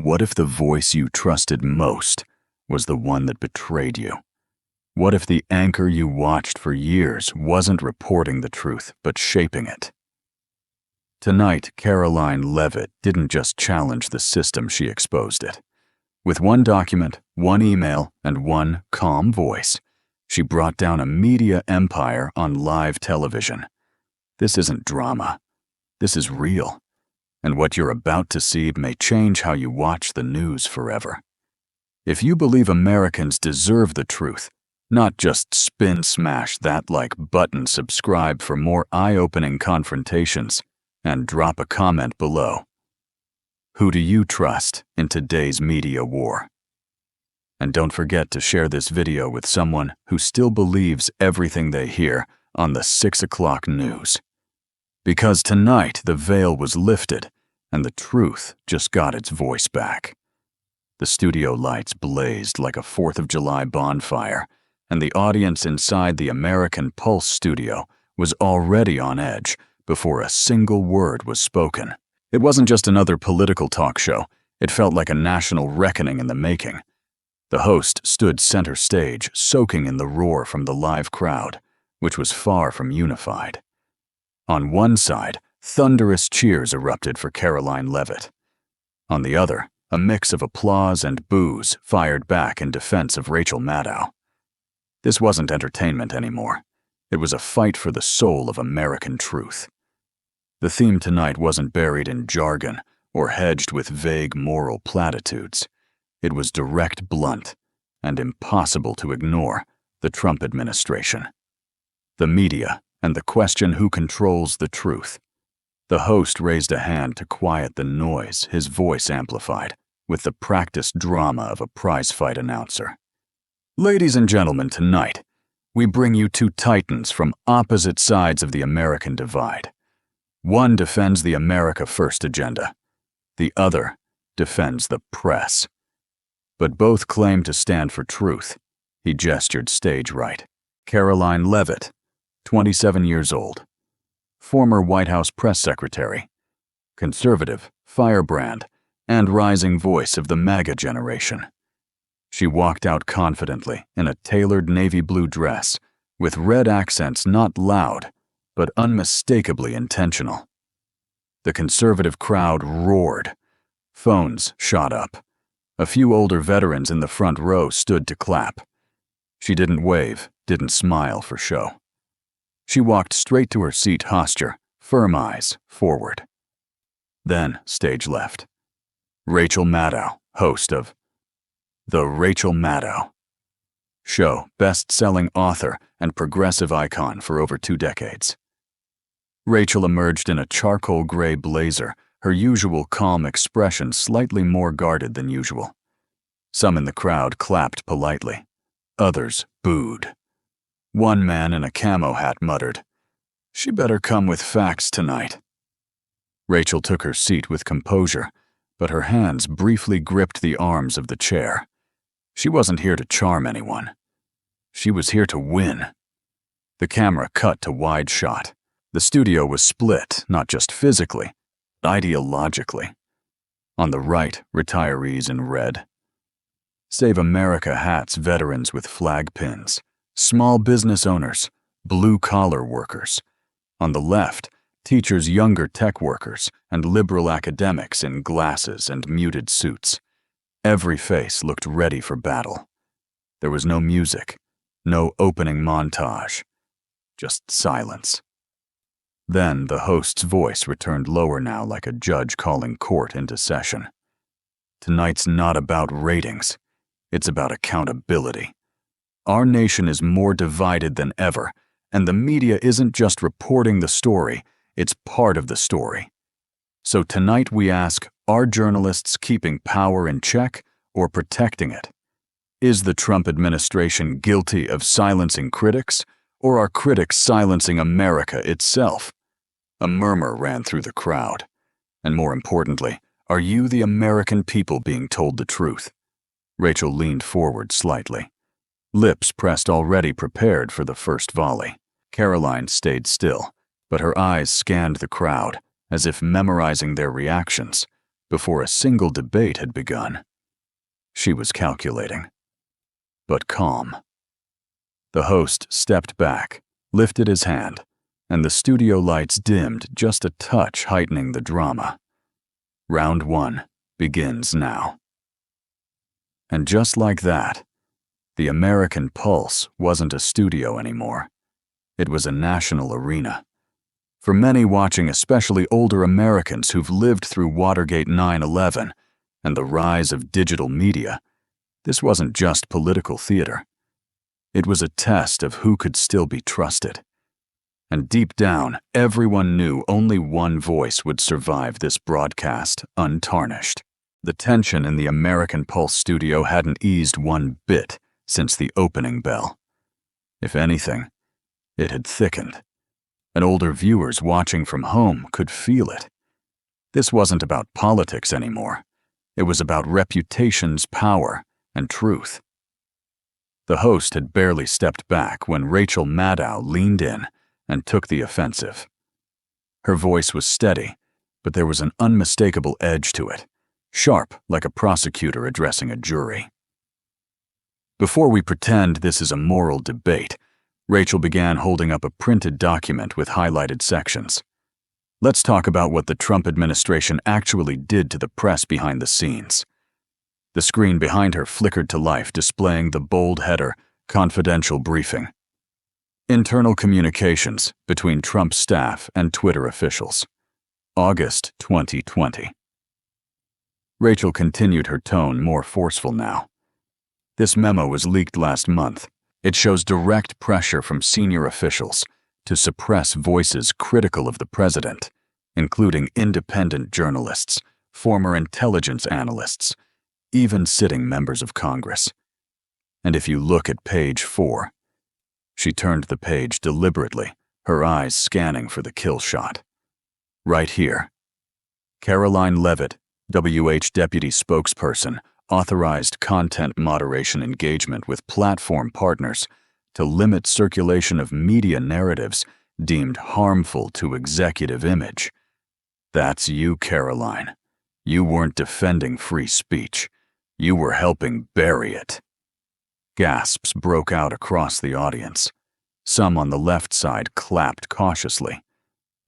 What if the voice you trusted most was the one that betrayed you? What if the anchor you watched for years wasn't reporting the truth, but shaping it? Tonight, Karoline Leavitt didn't just challenge the system, she exposed it. With one document, one email, and one calm voice, she brought down a media empire on live television. This isn't drama. This is real. And what you're about to see may change how you watch the news forever. If you believe Americans deserve the truth, not just spin smash that like button, subscribe for more eye-opening confrontations, and drop a comment below. Who do you trust in today's media war? And don't forget to share this video with someone who still believes everything they hear on the 6 o'clock news. Because tonight the veil was lifted and the truth just got its voice back. The studio lights blazed like a 4th of July bonfire, and the audience inside the American Pulse studio was already on edge before a single word was spoken. It wasn't just another political talk show. It felt like a national reckoning in the making. The host stood center stage, soaking in the roar from the live crowd, which was far from unified. On one side, thunderous cheers erupted for Karoline Leavitt. On the other, a mix of applause and boos fired back in defense of Rachel Maddow. This wasn't entertainment anymore. It was a fight for the soul of American truth. The theme tonight wasn't buried in jargon or hedged with vague moral platitudes. It was direct, blunt, and impossible to ignore: the Trump administration, the media, and the question who controls the truth. The host raised a hand to quiet the noise, his voice amplified with the practiced drama of a prize-fight announcer. Ladies and gentlemen, tonight, we bring you two titans from opposite sides of the American divide. One defends the America First agenda. The other defends the press. But both claim to stand for truth. He gestured stage right. Karoline Leavitt, 27 years old. Former White House press secretary. Conservative, firebrand, and rising voice of the MAGA generation. She walked out confidently in a tailored navy blue dress with red accents not loud, but unmistakably intentional. The conservative crowd roared. Phones shot up. A few older veterans in the front row stood to clap. She didn't wave, didn't smile for show. She walked straight to her seat posture, firm eyes forward. Then stage left. Rachel Maddow, host of The Rachel Maddow Show, best-selling author and progressive icon for over 2 decades. Rachel emerged in a charcoal gray blazer, her usual calm expression slightly more guarded than usual. Some in the crowd clapped politely. Others booed. One man in a camo hat muttered, "She better come with facts tonight." Rachel took her seat with composure, but her hands briefly gripped the arms of the chair. She wasn't here to charm anyone. She was here to win. The camera cut to wide shot. The studio was split, not just physically, but ideologically. On the right, retirees in red. Save America hats, veterans with flag pins. Small business owners, blue-collar workers. On the left, teachers, younger tech workers, and liberal academics in glasses and muted suits. Every face looked ready for battle. There was no music, no opening montage, just silence. Then the host's voice returned lower now, like a judge calling court into session. Tonight's not about ratings. It's about accountability. Our nation is more divided than ever, and the media isn't just reporting the story, it's part of the story. So tonight we ask, are journalists keeping power in check or protecting it? Is the Trump administration guilty of silencing critics, or are critics silencing America itself? A murmur ran through the crowd. And more importantly, are you, the American people, being told the truth? Rachel leaned forward slightly. Lips pressed, already prepared for the first volley. Karoline stayed still, but her eyes scanned the crowd, as if memorizing their reactions, before a single debate had begun. She was calculating, but calm. The host stepped back, lifted his hand, and the studio lights dimmed just a touch, heightening the drama. Round 1 begins now. And just like that, the American Pulse wasn't a studio anymore. It was a national arena. For many watching, especially older Americans who've lived through Watergate, 9/11, and the rise of digital media, this wasn't just political theater. It was a test of who could still be trusted. And deep down, everyone knew only one voice would survive this broadcast untarnished. The tension in the American Pulse studio hadn't eased one bit since the opening bell. If anything, it had thickened, and older viewers watching from home could feel it. This wasn't about politics anymore. It was about reputation's power and truth. The host had barely stepped back when Rachel Maddow leaned in and took the offensive. Her voice was steady, but there was an unmistakable edge to it, sharp like a prosecutor addressing a jury. Before we pretend this is a moral debate, Rachel began holding up a printed document with highlighted sections. Let's talk about what the Trump administration actually did to the press behind the scenes. The screen behind her flickered to life, displaying the bold header, "Confidential Briefing." Internal communications between Trump's staff and Twitter officials. August 2020. Rachel continued, her tone more forceful now. This memo was leaked last month. It shows direct pressure from senior officials to suppress voices critical of the president, including independent journalists, former intelligence analysts, even sitting members of Congress. And if you look at page 4, she turned the page deliberately, her eyes scanning for the kill shot. Right here. Karoline Leavitt, WH Deputy Spokesperson, authorized content moderation engagement with platform partners to limit circulation of media narratives deemed harmful to executive image. That's you, Karoline. You weren't defending free speech. You were helping bury it. Gasps broke out across the audience. Some on the left side clapped cautiously.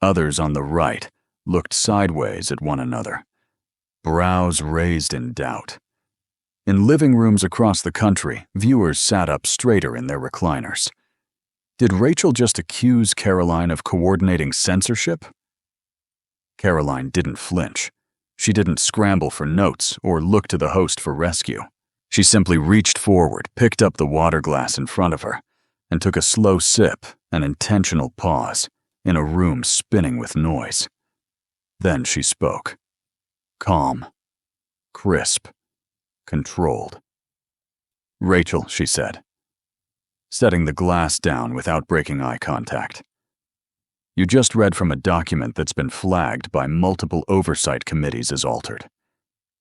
Others on the right looked sideways at one another, brows raised in doubt. In living rooms across the country, viewers sat up straighter in their recliners. Did Rachel just accuse Karoline of coordinating censorship? Karoline didn't flinch. She didn't scramble for notes or look to the host for rescue. She simply reached forward, picked up the water glass in front of her, and took a slow sip, an intentional pause, in a room spinning with noise. Then she spoke. Calm, crisp, controlled. "Rachel," she said, setting the glass down without breaking eye contact. "You just read from a document that's been flagged by multiple oversight committees as altered.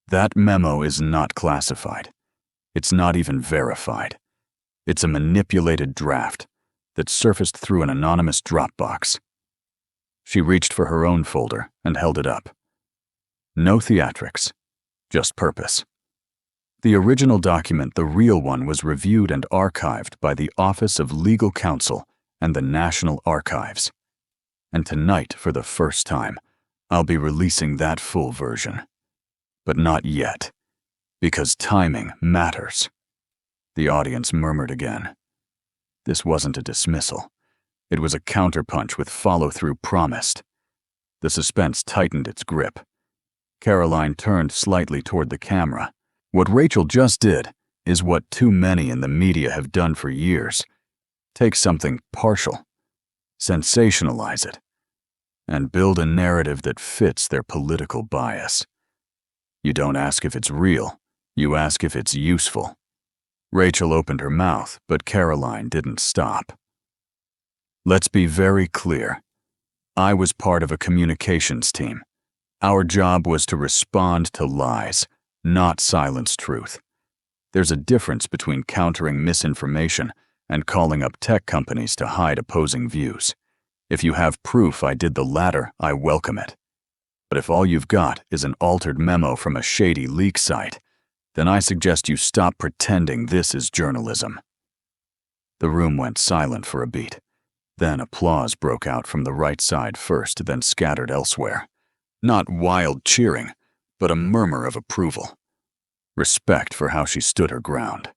That memo is not classified. It's not even verified. It's a manipulated draft that surfaced through an anonymous Dropbox." She reached for her own folder and held it up. No theatrics, just purpose. The original document, the real one, was reviewed and archived by the Office of Legal Counsel and the National Archives. And tonight, for the first time, I'll be releasing that full version. But not yet, because timing matters. The audience murmured again. This wasn't a dismissal. It was a counterpunch with follow-through promised. The suspense tightened its grip. Karoline turned slightly toward the camera. What Rachel just did is what too many in the media have done for years. Take something partial, sensationalize it, and build a narrative that fits their political bias. You don't ask if it's real, you ask if it's useful. Rachel opened her mouth, but Karoline didn't stop. Let's be very clear. I was part of a communications team. Our job was to respond to lies, not silence truth. There's a difference between countering misinformation and calling up tech companies to hide opposing views. If you have proof I did the latter, I welcome it. But if all you've got is an altered memo from a shady leak site, then I suggest you stop pretending this is journalism." The room went silent for a beat. Then applause broke out from the right side first, then scattered elsewhere. Not wild cheering, but a murmur of approval. Respect for how she stood her ground.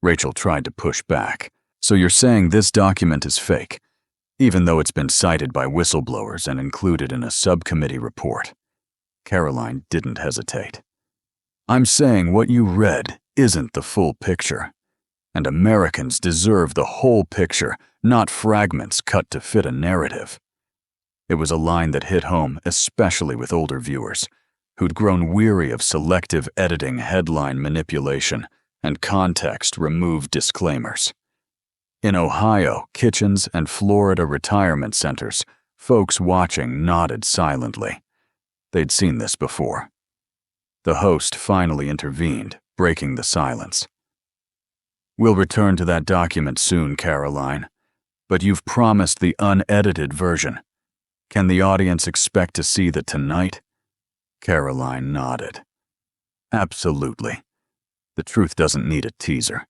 Rachel tried to push back. "So you're saying this document is fake, even though it's been cited by whistleblowers and included in a subcommittee report?" Karoline didn't hesitate. "I'm saying what you read isn't the full picture, and Americans deserve the whole picture, not fragments cut to fit a narrative." It was a line that hit home, especially with older viewers, who'd grown weary of selective editing, headline manipulation, and context-removed disclaimers. In Ohio, kitchens, and Florida retirement centers, folks watching nodded silently. They'd seen this before. The host finally intervened, breaking the silence. "We'll return to that document soon, Karoline, but you've promised the unedited version. Can the audience expect to see that tonight?" Karoline nodded. "Absolutely. The truth doesn't need a teaser,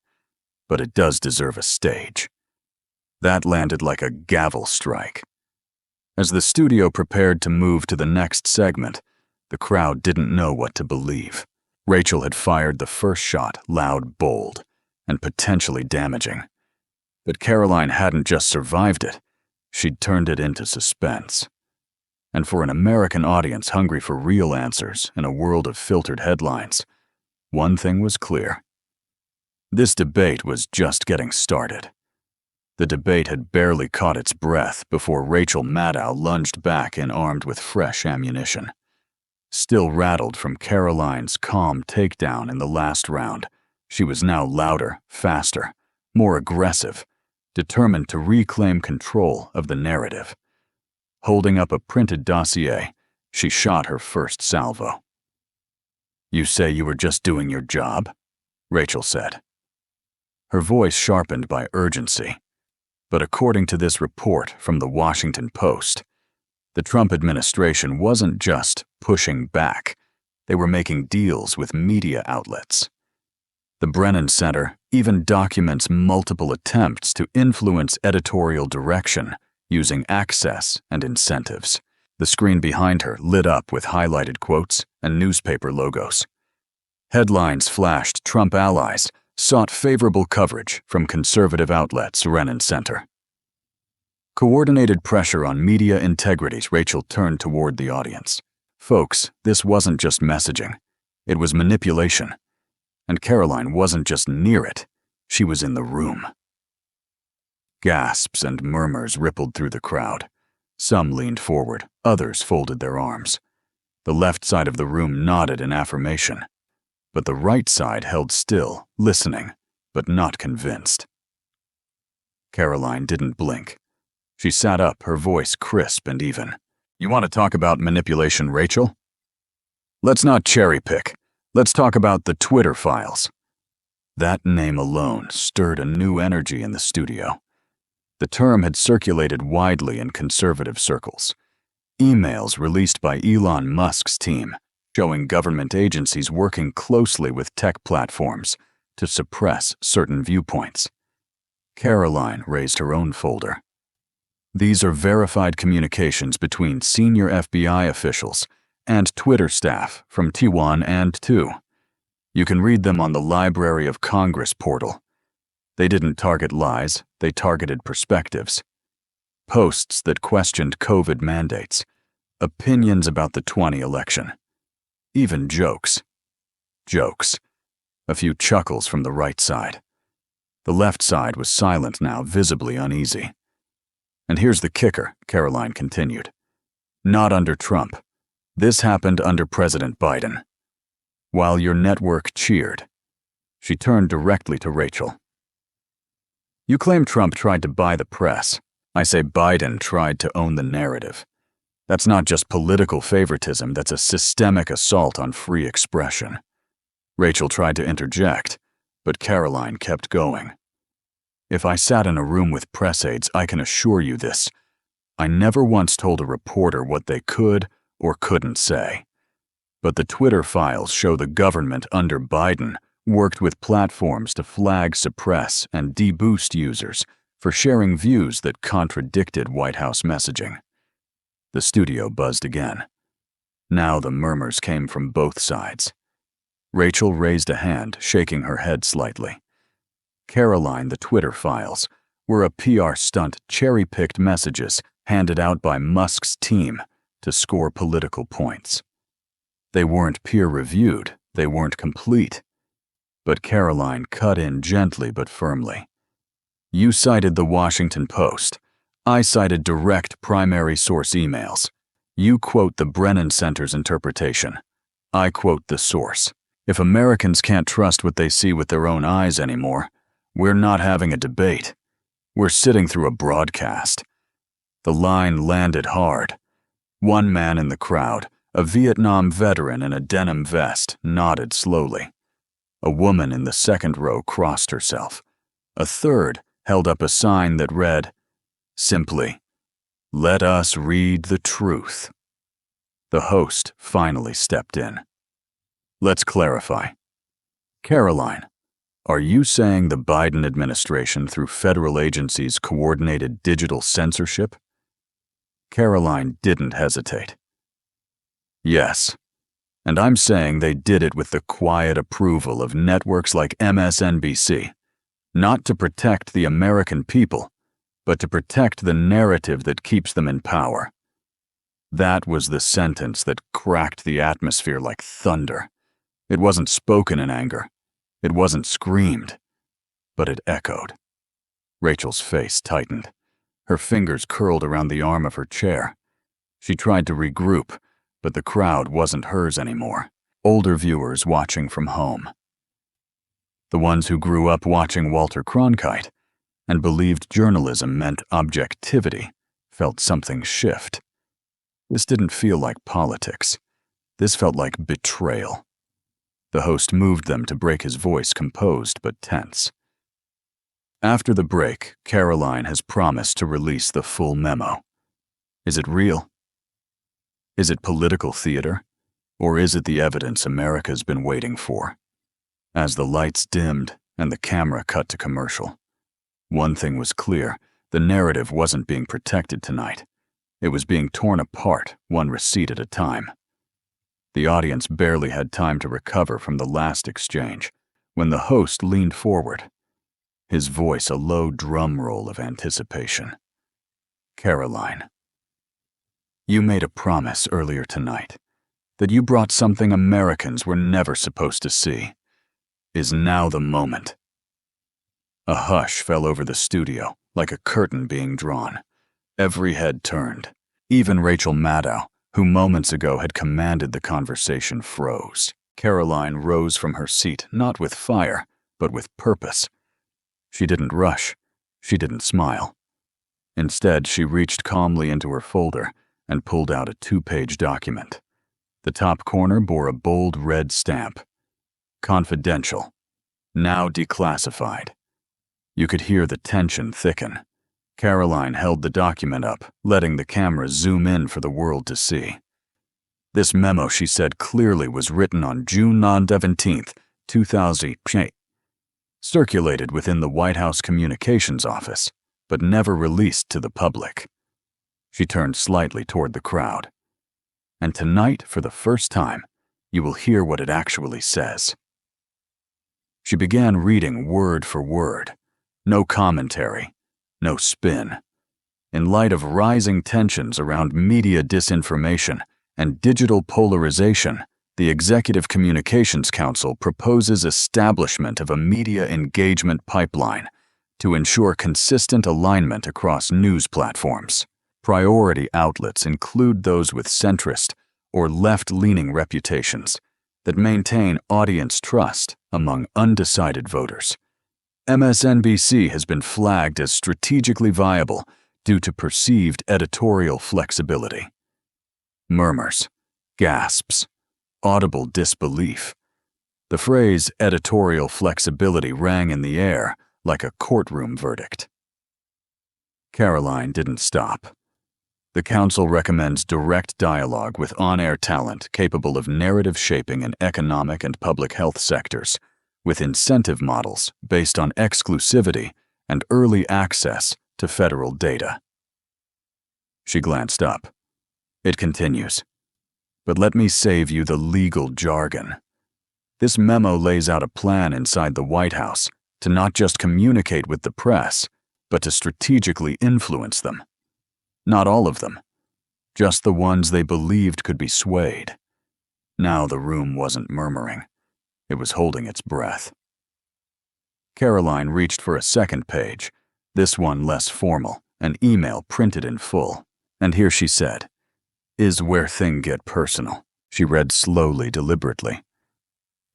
but it does deserve a stage." That landed like a gavel strike. As the studio prepared to move to the next segment, the crowd didn't know what to believe. Rachel had fired the first shot, loud, bold, and potentially damaging. But Karoline hadn't just survived it, she'd turned it into suspense. And for an American audience hungry for real answers in a world of filtered headlines, one thing was clear. This debate was just getting started. The debate had barely caught its breath before Rachel Maddow lunged back in armed with fresh ammunition. Still rattled from Karoline's calm takedown in the last round, she was now louder, faster, more aggressive, determined to reclaim control of the narrative. Holding up a printed dossier, she shot her first salvo. "You say you were just doing your job?" Rachel said. Her voice sharpened by urgency. But according to this report from the Washington Post, the Trump administration wasn't just pushing back, they were making deals with media outlets. The Brennan Center even documents multiple attempts to influence editorial direction using access and incentives. The screen behind her lit up with highlighted quotes and newspaper logos. Headlines flashed Trump allies sought favorable coverage from conservative outlets, Brennan Center. Coordinated pressure on media integrities. Rachel turned toward the audience. "Folks, this wasn't just messaging. It was manipulation. And Karoline wasn't just near it. She was in the room." Gasps and murmurs rippled through the crowd. Some leaned forward, others folded their arms. The left side of the room nodded in affirmation, but the right side held still, listening, but not convinced. Karoline didn't blink. She sat up, her voice crisp and even. "You want to talk about manipulation, Rachel? Let's not cherry pick. Let's talk about the Twitter files." That name alone stirred a new energy in the studio. The term had circulated widely in conservative circles. Emails released by Elon Musk's team showing government agencies working closely with tech platforms to suppress certain viewpoints. Karoline raised her own folder. "These are verified communications between senior FBI officials and Twitter staff from T1 and 2. You can read them on the Library of Congress portal. They didn't target lies, they targeted perspectives. Posts that questioned COVID mandates, opinions about the 2020 election, even jokes. Jokes. A few chuckles from the right side. The left side was silent now, visibly uneasy. And here's the kicker," Karoline continued. "Not under Trump. This happened under President Biden. While your network cheered." She turned directly to Rachel. "You claim Trump tried to buy the press. I say Biden tried to own the narrative. That's not just political favoritism, that's a systemic assault on free expression." Rachel tried to interject, but Karoline kept going. "If I sat in a room with press aides, I can assure you this. I never once told a reporter what they could or couldn't say. But the Twitter files show the government under Biden worked with platforms to flag, suppress, and deboost users for sharing views that contradicted White House messaging. The studio buzzed again. Now the murmurs came from both sides. Rachel raised a hand, shaking her head slightly. Karoline, the Twitter files were a PR stunt, cherry-picked messages handed out by Musk's team to score political points. They weren't peer-reviewed, they weren't complete. But Karoline cut in gently but firmly. You cited the Washington Post. I cited direct primary source emails. You quote the Brennan Center's interpretation. I quote the source. If Americans can't trust what they see with their own eyes anymore, we're not having a debate. We're sitting through a broadcast. The line landed hard. One man in the crowd, a Vietnam veteran in a denim vest, nodded slowly. A woman in the second row crossed herself. A third held up a sign that read, simply, "Let us read the truth." The host finally stepped in. Let's clarify. Karoline, are you saying the Biden administration through federal agencies coordinated digital censorship? Karoline didn't hesitate. Yes. And I'm saying they did it with the quiet approval of networks like MSNBC, not to protect the American people, but to protect the narrative that keeps them in power. That was the sentence that cracked the atmosphere like thunder. It wasn't spoken in anger. It wasn't screamed, but it echoed. Rachel's face tightened. Her fingers curled around the arm of her chair. She tried to regroup, but the crowd wasn't hers anymore. Older viewers watching from home. The ones who grew up watching Walter Cronkite and believed journalism meant objectivity felt something shift. This didn't feel like politics. This felt like betrayal. The host moved them to break, his voice composed but tense. After the break, Karoline has promised to release the full memo. Is it real? Is it political theater? Or is it the evidence America's been waiting for? As the lights dimmed and the camera cut to commercial, one thing was clear: the narrative wasn't being protected tonight. It was being torn apart, one receipt at a time. The audience barely had time to recover from the last exchange when the host leaned forward, his voice a low drum roll of anticipation. Karoline, you made a promise earlier tonight that you brought something Americans were never supposed to see. Is now the moment. A hush fell over the studio, like a curtain being drawn. Every head turned. Even Rachel Maddow, who moments ago had commanded the conversation, froze. Karoline rose from her seat, not with fire, but with purpose. She didn't rush. She didn't smile. Instead, she reached calmly into her folder and pulled out a 2-page document. The top corner bore a bold red stamp. Confidential. Now declassified. You could hear the tension thicken. Karoline held the document up, letting the camera zoom in for the world to see. This memo, she said clearly, was written on June 17th, 2008. Circulated within the White House Communications Office, but never released to the public. She turned slightly toward the crowd. And tonight, for the first time, you will hear what it actually says. She began reading word for word. No commentary, no spin. In light of rising tensions around media disinformation and digital polarization, the Executive Communications Council proposes establishment of a media engagement pipeline to ensure consistent alignment across news platforms. Priority outlets include those with centrist or left-leaning reputations that maintain audience trust among undecided voters. MSNBC has been flagged as strategically viable due to perceived editorial flexibility. Murmurs, gasps, audible disbelief. The phrase editorial flexibility rang in the air like a courtroom verdict. Karoline didn't stop. The Council recommends direct dialogue with on-air talent capable of narrative shaping in economic and public health sectors, with incentive models based on exclusivity and early access to federal data. She glanced up. It continues. But let me save you the legal jargon. This memo lays out a plan inside the White House to not just communicate with the press, but to strategically influence them. Not all of them, just the ones they believed could be swayed. Now the room wasn't murmuring. It was holding its breath. Karoline reached for a second page, this one less formal, an email printed in full. And here she said, "Is where thing get personal." She read slowly, deliberately.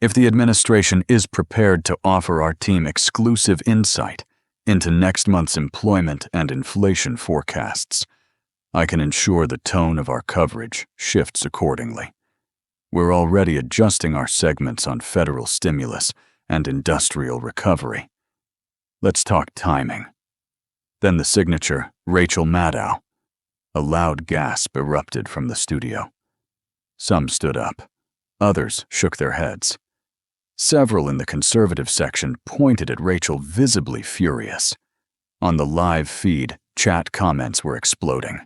"If the administration is prepared to offer our team exclusive insight into next month's employment and inflation forecasts, I can ensure the tone of our coverage shifts accordingly. We're already adjusting our segments on federal stimulus and industrial recovery. Let's talk timing." Then the signature, Rachel Maddow. A loud gasp erupted from the studio. Some stood up. Others shook their heads. Several in the conservative section pointed at Rachel, visibly furious. On the live feed, chat comments were exploding.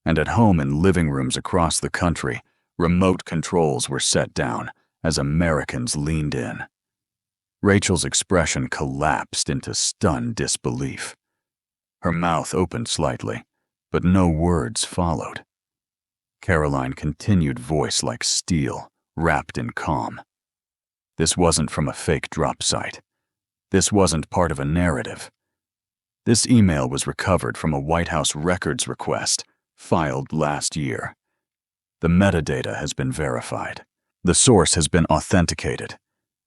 And at home in living rooms across the country, remote controls were set down as Americans leaned in. Rachel's expression collapsed into stunned disbelief. Her mouth opened slightly, but no words followed. Karoline continued, voice like steel, wrapped in calm. This wasn't from a fake drop site. This wasn't part of a narrative. This email was recovered from a White House records request filed last year. The metadata has been verified. The source has been authenticated.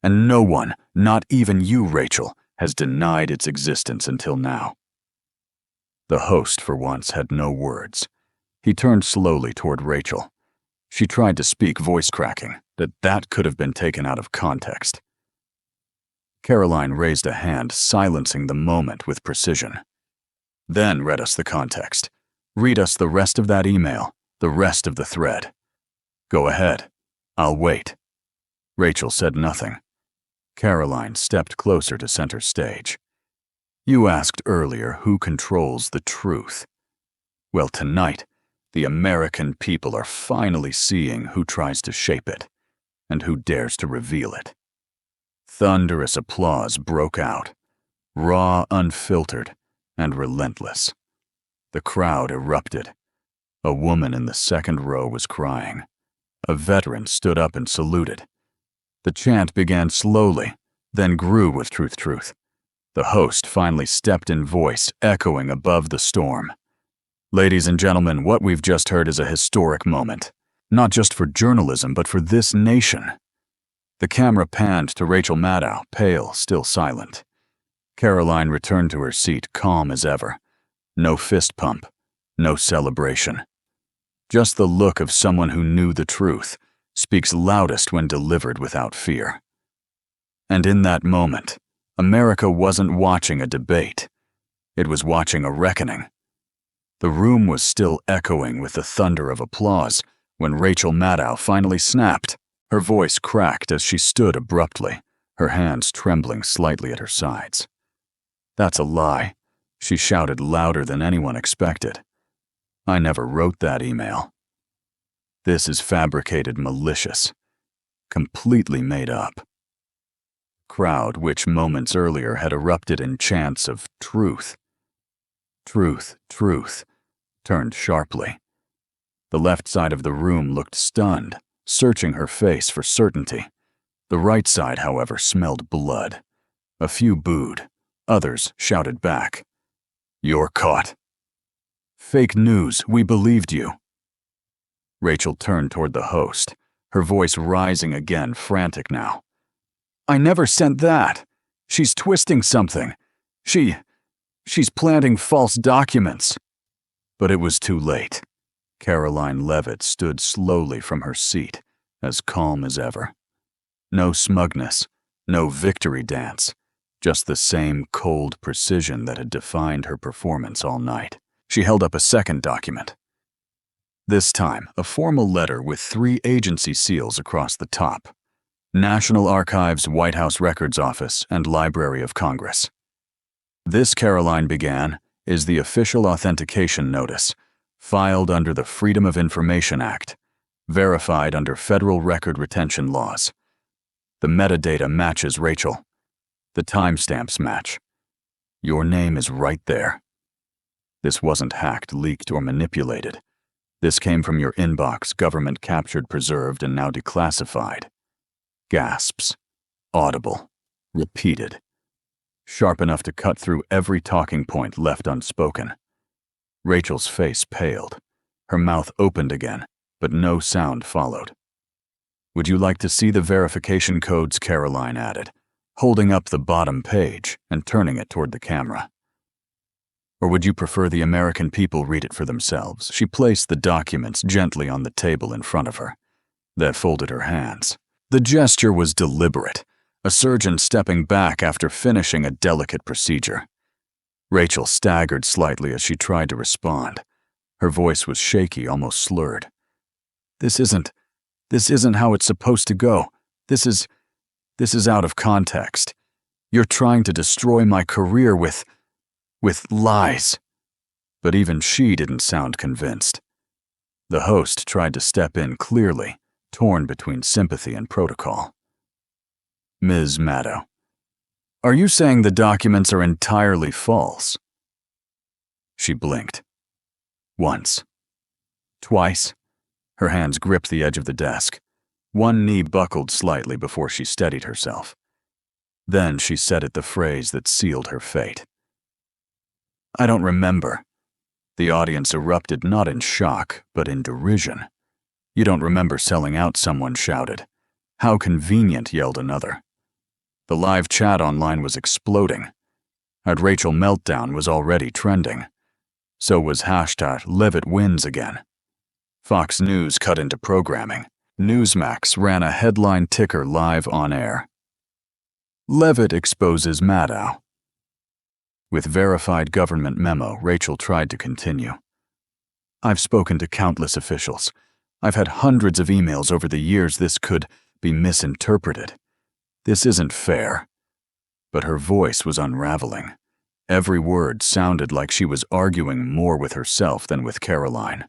And no one, not even you, Rachel, has denied its existence until now. The host, for once, had no words. He turned slowly toward Rachel. She tried to speak, voice cracking, that could have been taken out of context. Karoline raised a hand, silencing the moment with precision. Then read us the context. Read us the rest of that email, the rest of the thread. Go ahead. I'll wait. Rachel said nothing. Karoline stepped closer to center stage. You asked earlier who controls the truth. Well, tonight, the American people are finally seeing who tries to shape it and who dares to reveal it. Thunderous applause broke out, raw, unfiltered, and relentless. The crowd erupted. A woman in the second row was crying. A veteran stood up and saluted. The chant began slowly, then grew with truth, truth. The host finally stepped in, voice echoing above the storm. Ladies and gentlemen, what we've just heard is a historic moment, not just for journalism, but for this nation. The camera panned to Rachel Maddow, pale, still silent. Karoline returned to her seat, calm as ever. No fist pump, no celebration. Just the look of someone who knew the truth, speaks loudest when delivered without fear. And in that moment, America wasn't watching a debate. It was watching a reckoning. The room was still echoing with the thunder of applause when Rachel Maddow finally snapped. Her voice cracked as she stood abruptly, her hands trembling slightly at her sides. That's a lie, she shouted louder than anyone expected. I never wrote that email. This is fabricated, malicious, completely made up. Crowd, which moments earlier had erupted in chants of truth, truth, truth, turned sharply. The left side of the room looked stunned, searching her face for certainty. The right side, however, smelled blood. A few booed. Others shouted back. You're caught. Fake news, we believed you. Rachel turned toward the host, her voice rising again, frantic now. I never sent that. She's twisting something. She's planting false documents. But it was too late. Karoline Leavitt stood slowly from her seat, as calm as ever. No smugness, no victory dance, just the same cold precision that had defined her performance all night. She held up a second document, This time, a formal letter with 3 agency seals across the top: National Archives, White House Records Office, and Library of Congress. This, Karoline began, is the official authentication notice, filed under the Freedom of Information Act, verified under federal record retention laws. The metadata matches Rachel. The timestamps match. Your name is right there. This wasn't hacked, leaked, or manipulated. This came from your inbox, government captured, preserved, and now declassified. Gasps. Audible. Repeated. Sharp enough to cut through every talking point left unspoken. Rachel's face paled. Her mouth opened again, but no sound followed. Would you like to see the verification codes? Karoline added, holding up the bottom page and turning it toward the camera. Or would you prefer the American people read it for themselves? She placed the documents gently on the table in front of her, then folded her hands. The gesture was deliberate, a surgeon stepping back after finishing a delicate procedure. Rachel staggered slightly as she tried to respond. Her voice was shaky, almost slurred. This isn't how it's supposed to go. This is out of context. You're trying to destroy my career with lies. But even she didn't sound convinced. The host tried to step in clearly, torn between sympathy and protocol. Ms. Maddow, are you saying the documents are entirely false? She blinked. Once. Twice. Her hands gripped the edge of the desk. One knee buckled slightly before she steadied herself. Then she said it the phrase that sealed her fate. I don't remember. The audience erupted not in shock, but in derision. You don't remember selling out, someone shouted. How convenient, yelled another. The live chat online was exploding. At Rachel Meltdown was already trending. So was hashtag Leavitt wins again. Fox News cut into programming. Newsmax ran a headline ticker live on air. Leavitt exposes Maddow. With verified government memo, Rachel tried to continue. I've spoken to countless officials. I've had hundreds of emails over the years. This could be misinterpreted. This isn't fair. But her voice was unraveling. Every word sounded like she was arguing more with herself than with Karoline.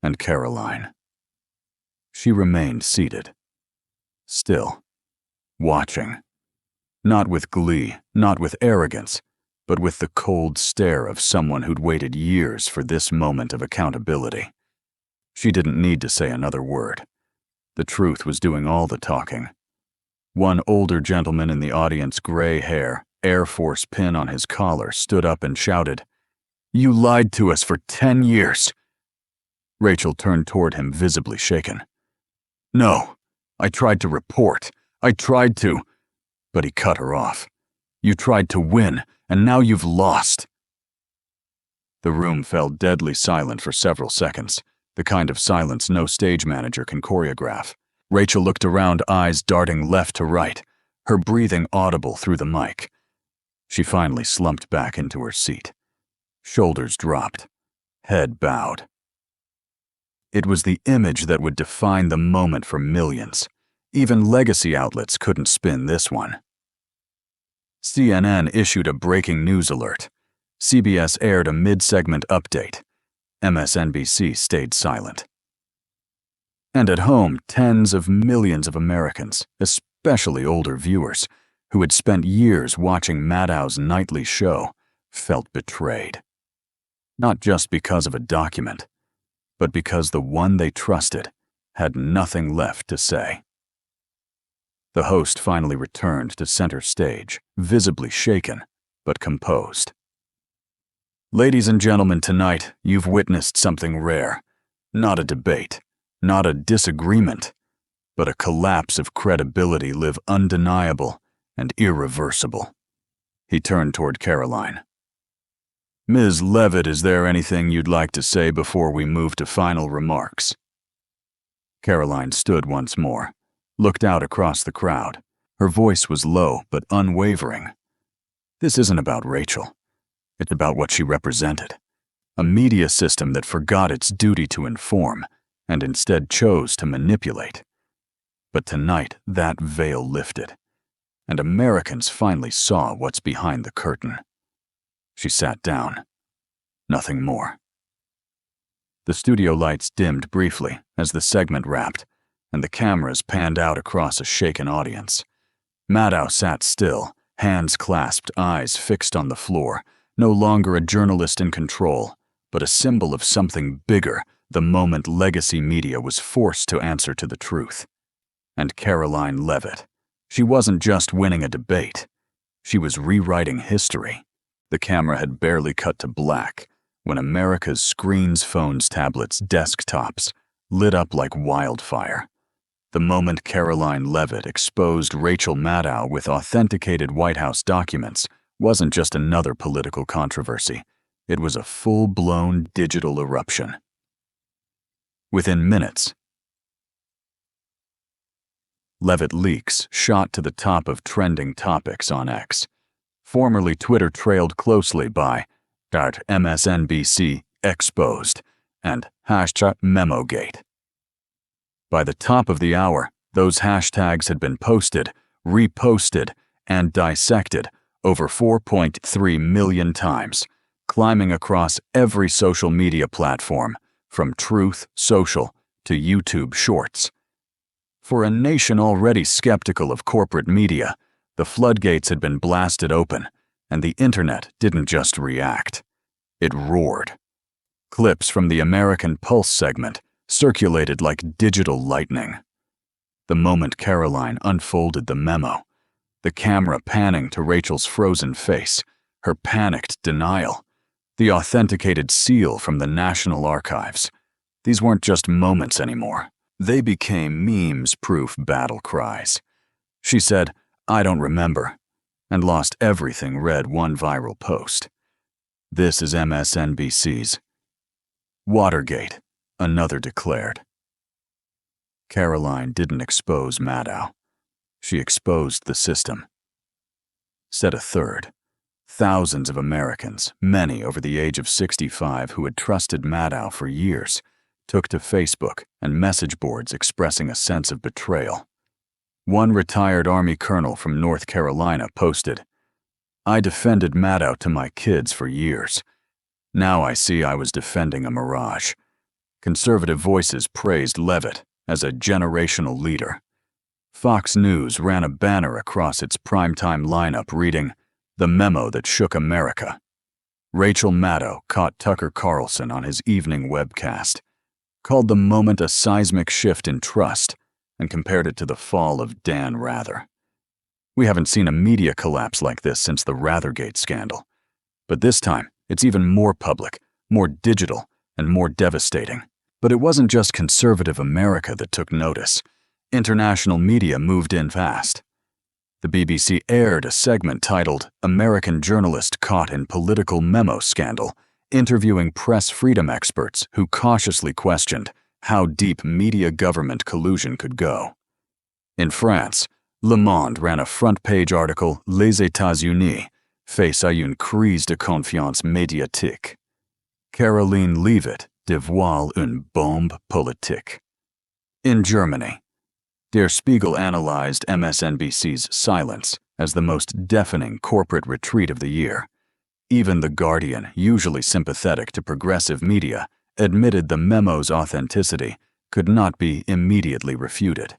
And Karoline. She remained seated. Still. Watching. Not with glee, not with arrogance, but with the cold stare of someone who'd waited years for this moment of accountability. She didn't need to say another word. The truth was doing all the talking. One older gentleman in the audience, gray hair, Air Force pin on his collar, stood up and shouted, "You lied to us for 10 years." Rachel turned toward him, visibly shaken. "No, I tried to report. I tried to..." But he cut her off. "You tried to win, and now you've lost." The room fell deadly silent for several seconds, the kind of silence no stage manager can choreograph. Rachel looked around, eyes darting left to right, her breathing audible through the mic. She finally slumped back into her seat. Shoulders dropped, head bowed. It was the image that would define the moment for millions. Even legacy outlets couldn't spin this one. CNN issued a breaking news alert. CBS aired a mid-segment update. MSNBC stayed silent. And at home, tens of millions of Americans, especially older viewers, who had spent years watching Maddow's nightly show, felt betrayed. Not just because of a document, but because the one they trusted had nothing left to say. The host finally returned to center stage, visibly shaken, but composed. Ladies and gentlemen, tonight you've witnessed something rare. Not a debate, not a disagreement, but a collapse of credibility, live undeniable and irreversible. He turned toward Karoline. Ms. Leavitt, is there anything you'd like to say before we move to final remarks? Karoline stood once more, looked out across the crowd. Her voice was low but unwavering. This isn't about Rachel. It's about what she represented. a media system that forgot its duty to inform and instead chose to manipulate. But tonight, that veil lifted, and Americans finally saw what's behind the curtain. She sat down. Nothing more. The studio lights dimmed briefly as the segment wrapped, and the cameras panned out across a shaken audience. Maddow sat still, hands clasped, eyes fixed on the floor, no longer a journalist in control, but a symbol of something bigger the moment legacy media was forced to answer to the truth. And Karoline Leavitt. She wasn't just winning a debate. She was rewriting history. The camera had barely cut to black when America's screens, phones, tablets, desktops lit up like wildfire. The moment Karoline Leavitt exposed Rachel Maddow with authenticated White House documents wasn't just another political controversy. It was a full-blown digital eruption. Within minutes, Leavitt leaks shot to the top of trending topics on X, formerly Twitter, trailed closely by MSNBC exposed and #memogate. By the top of the hour, those hashtags had been posted, reposted, and dissected over 4.3 million times, climbing across every social media platform, from Truth Social to YouTube Shorts. For a nation already skeptical of corporate media, the floodgates had been blasted open, and the internet didn't just react. It roared. Clips from the American Pulse segment circulated like digital lightning. The moment Karoline unfolded the memo, the camera panning to Rachel's frozen face, her panicked denial, the authenticated seal from the National Archives. These weren't just moments anymore. They became memes-proof battle cries. She said, "I don't remember," and lost everything read one viral post. This is MSNBC's Watergate, another declared. Karoline didn't expose Maddow. She exposed the system. Said a third. Thousands of Americans, many over the age of 65 who had trusted Maddow for years, took to Facebook and message boards expressing a sense of betrayal. One retired Army colonel from North Carolina posted, "I defended Maddow to my kids for years. Now I see I was defending a mirage." Conservative voices praised Leavitt as a generational leader. Fox News ran a banner across its primetime lineup reading, "The Memo That Shook America." Rachel Maddow caught Tucker Carlson on his evening webcast, called the moment a seismic shift in trust, and compared it to the fall of Dan Rather. We haven't seen a media collapse like this since the Rathergate scandal. But this time, it's even more public, more digital, and more devastating. But it wasn't just conservative America that took notice. International media moved in fast. The BBC aired a segment titled "American Journalist Caught in Political Memo Scandal," interviewing press freedom experts who cautiously questioned how deep media-government collusion could go. In France, Le Monde ran a front-page article, "Les États-Unis face à une crise de confiance médiatique." Karoline Leavitt dévoile une bombe politique. In Germany, Der Spiegel analyzed MSNBC's silence as the most deafening corporate retreat of the year. Even The Guardian, usually sympathetic to progressive media, admitted the memo's authenticity could not be immediately refuted.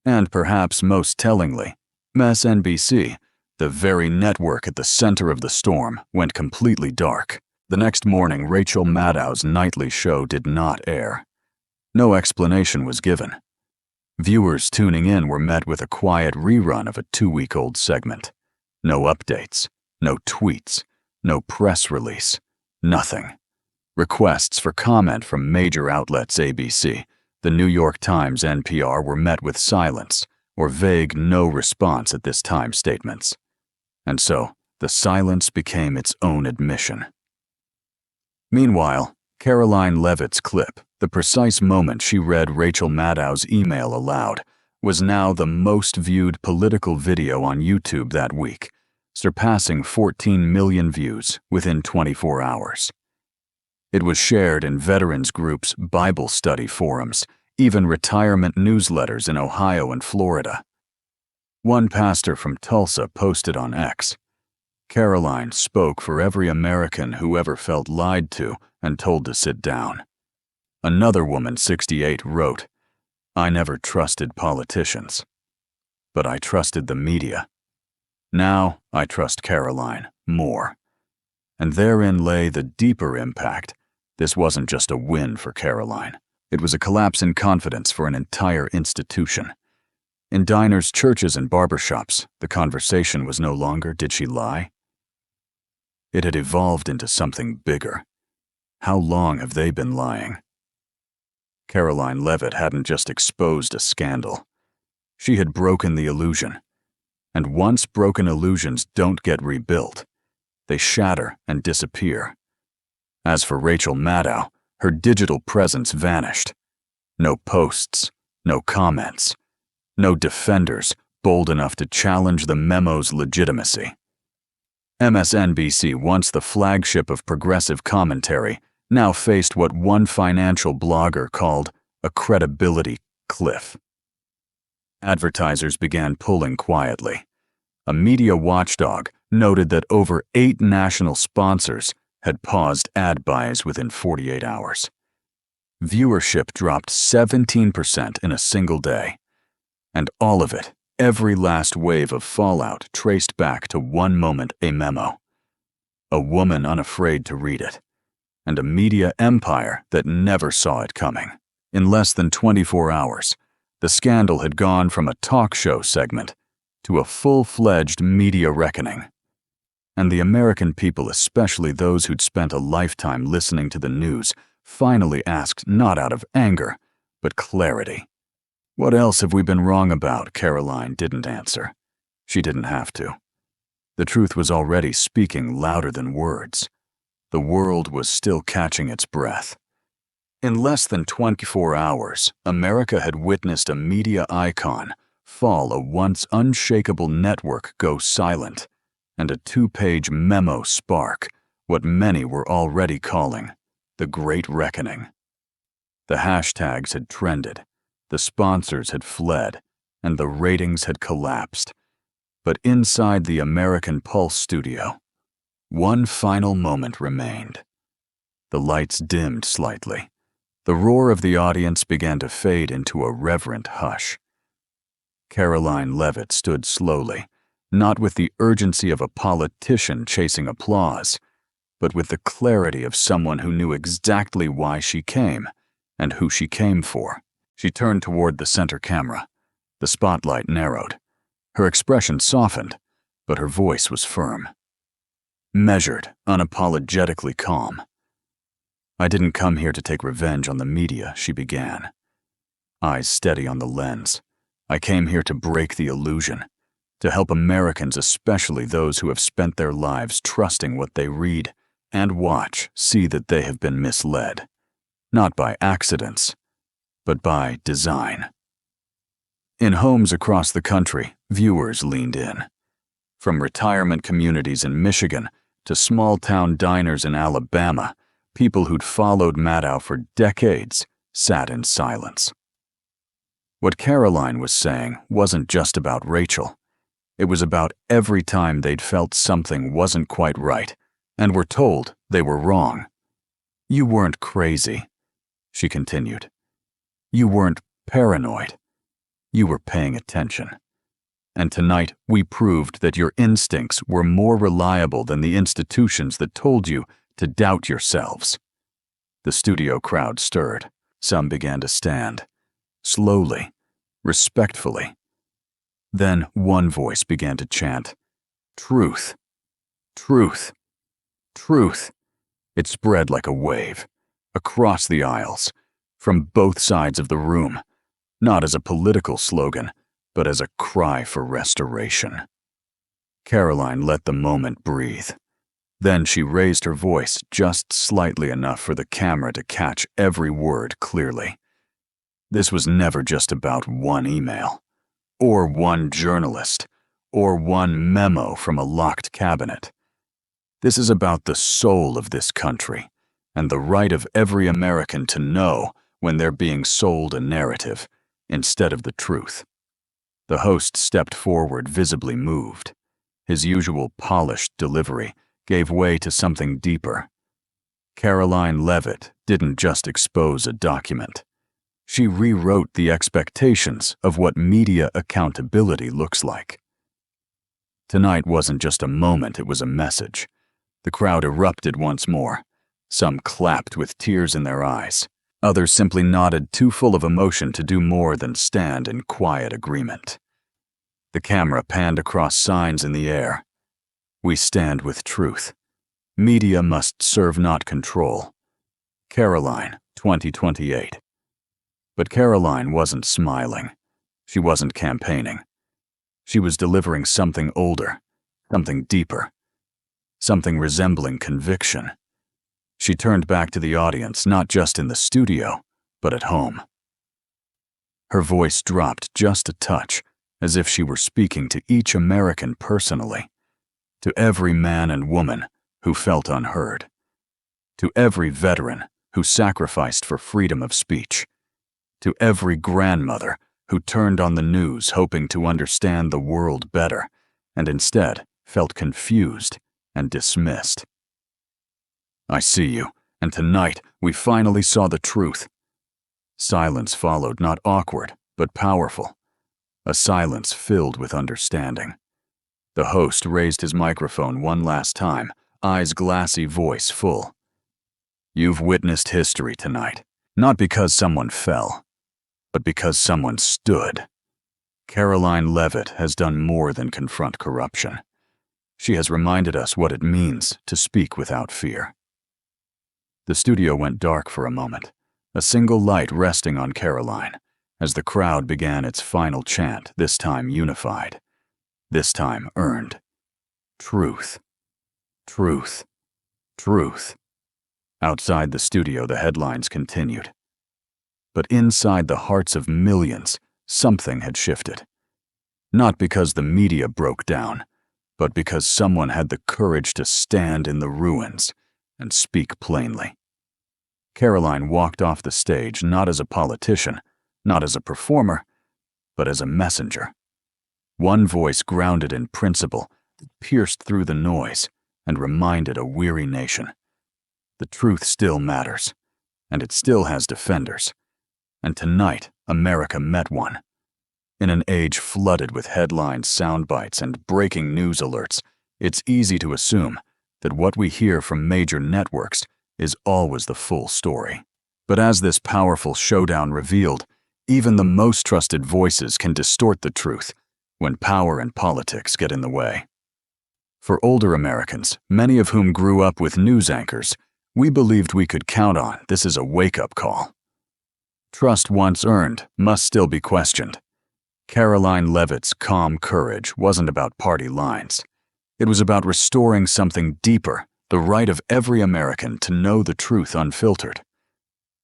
And perhaps most tellingly, MSNBC, the very network at the center of the storm, went completely dark. The next morning, Rachel Maddow's nightly show did not air. No explanation was given. Viewers tuning in were met with a quiet rerun of a 2-week-old segment. No updates, no tweets, no press release, nothing. Requests for comment from major outlets ABC, the New York Times, NPR were met with silence or vague no response at this time statements. And so, the silence became its own admission. Meanwhile, Karoline Leavitt's clip, the precise moment she read Rachel Maddow's email aloud, was now the most viewed political video on YouTube that week, surpassing 14 million views within 24 hours. It was shared in veterans groups, Bible study forums, even retirement newsletters in Ohio and Florida. One pastor from Tulsa posted on X, "Karoline spoke for every American who ever felt lied to and told to sit down." Another woman, 68, wrote, "I never trusted politicians, but I trusted the media. Now I trust Karoline more." And therein lay the deeper impact. This wasn't just a win for Karoline. It was a collapse in confidence for an entire institution. In diners, churches, and barbershops, the conversation was no longer, "Did she lie?" It had evolved into something bigger. How long have they been lying? Karoline Leavitt hadn't just exposed a scandal. She had broken the illusion. And once broken illusions don't get rebuilt. They shatter and disappear. As for Rachel Maddow, her digital presence vanished. No posts, no comments, no defenders bold enough to challenge the memo's legitimacy. MSNBC, once the flagship of progressive commentary, now faced what one financial blogger called a credibility cliff. Advertisers began pulling quietly. A media watchdog noted that over 8 national sponsors had paused ad buys within 48 hours. Viewership dropped 17% in a single day. And all of it, every last wave of fallout, traced back to one moment, a memo. A woman unafraid to read it. And a media empire that never saw it coming. In less than 24 hours, the scandal had gone from a talk show segment to a full-fledged media reckoning. And the American people, especially those who'd spent a lifetime listening to the news, finally asked not out of anger, but clarity. "What else have we been wrong about?" Karoline didn't answer. She didn't have to. The truth was already speaking louder than words. The world was still catching its breath. In less than 24 hours, America had witnessed a media icon fall, a once unshakable network go silent, and a 2-page memo spark what many were already calling the Great Reckoning. The hashtags had trended, the sponsors had fled, and the ratings had collapsed. But inside the American Pulse studio, one final moment remained. The lights dimmed slightly. The roar of the audience began to fade into a reverent hush. Karoline Leavitt stood slowly, not with the urgency of a politician chasing applause, but with the clarity of someone who knew exactly why she came and who she came for. She turned toward the center camera. The spotlight narrowed. Her expression softened, but her voice was firm. Measured, unapologetically calm. "I didn't come here to take revenge on the media," she began. Eyes steady on the lens. "I came here to break the illusion, to help Americans, especially those who have spent their lives trusting what they read and watch, see that they have been misled. Not by accidents, but by design." In homes across the country, viewers leaned in. From retirement communities in Michigan to small-town diners in Alabama, people who'd followed Maddow for decades sat in silence. What Karoline was saying wasn't just about Rachel. It was about every time they'd felt something wasn't quite right and were told they were wrong. "You weren't crazy," she continued. "You weren't paranoid. You were paying attention. And tonight we proved that your instincts were more reliable than the institutions that told you to doubt yourselves." The studio crowd stirred. Some began to stand. Slowly, respectfully. Then one voice began to chant, "Truth, truth, truth." It spread like a wave, across the aisles, from both sides of the room, not as a political slogan, but as a cry for restoration. Karoline let the moment breathe. Then she raised her voice just slightly enough for the camera to catch every word clearly. This was never just about one email, or one journalist, or one memo from a locked cabinet. This is about the soul of this country, and the right of every American to know when they're being sold a narrative instead of the truth. The host stepped forward, visibly moved. His usual polished delivery gave way to something deeper. Karoline Leavitt didn't just expose a document. She rewrote the expectations of what media accountability looks like. Tonight wasn't just a moment, it was a message. The crowd erupted once more. Some clapped with tears in their eyes. Others simply nodded, too full of emotion to do more than stand in quiet agreement. The camera panned across signs in the air. We stand with truth. Media must serve, not control. Karoline, 2028. But Karoline wasn't smiling. She wasn't campaigning. She was delivering something older, something deeper, something resembling conviction. She turned back to the audience, not just in the studio, but at home. Her voice dropped just a touch, as if she were speaking to each American personally, to every man and woman who felt unheard, to every veteran who sacrificed for freedom of speech, to every grandmother who turned on the news hoping to understand the world better and instead felt confused and dismissed. I see you, and tonight we finally saw the truth. Silence followed, not awkward, but powerful. A silence filled with understanding. The host raised his microphone one last time, eyes glassy, voice full. You've witnessed history tonight, not because someone fell, but because someone stood. Karoline Leavitt has done more than confront corruption. She has reminded us what it means to speak without fear. The studio went dark for a moment, a single light resting on Karoline, as the crowd began its final chant, this time unified, this time earned. Truth. Truth. Truth. Outside the studio, the headlines continued. But inside the hearts of millions, something had shifted. Not because the media broke down, but because someone had the courage to stand in the ruins and speak plainly. Karoline walked off the stage not as a politician, not as a performer, but as a messenger. One voice grounded in principle that pierced through the noise and reminded a weary nation. The truth still matters, and it still has defenders. And tonight, America met one. In an age flooded with headlines, sound bites, and breaking news alerts, it's easy to assume that what we hear from major networks is always the full story. But as this powerful showdown revealed, even the most trusted voices can distort the truth when power and politics get in the way. For older Americans, many of whom grew up with news anchors, we believed we could count on this as a wake-up call. Trust once earned must still be questioned. Karoline Leavitt's calm courage wasn't about party lines. It was about restoring something deeper, the right of every American to know the truth unfiltered.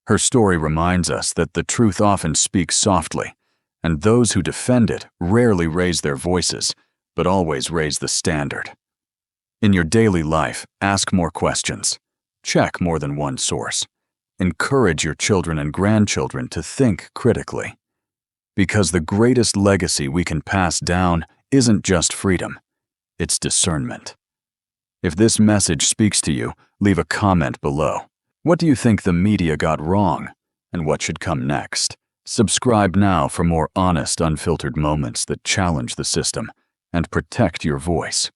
Her story reminds us that the truth often speaks softly, and those who defend it rarely raise their voices, but always raise the standard. In your daily life, ask more questions. Check more than one source. Encourage your children and grandchildren to think critically. Because the greatest legacy we can pass down isn't just freedom, it's discernment. If this message speaks to you, leave a comment below. What do you think the media got wrong, and what should come next? Subscribe now for more honest, unfiltered moments that challenge the system and protect your voice.